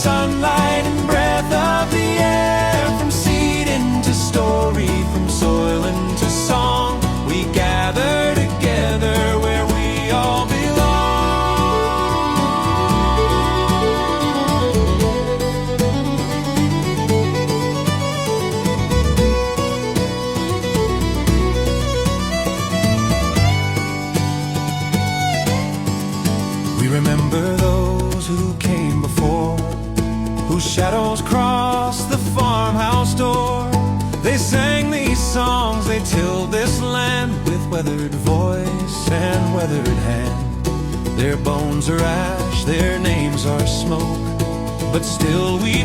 sunlight and breath of the air. From seed into story, from soil into song, we gather together where we all We remember those who came before, whose shadows crossed the farmhouse door. They sang these songs, they tilled this land with weathered voice and weathered hand. Their bones are ash, their names are smoke, but still we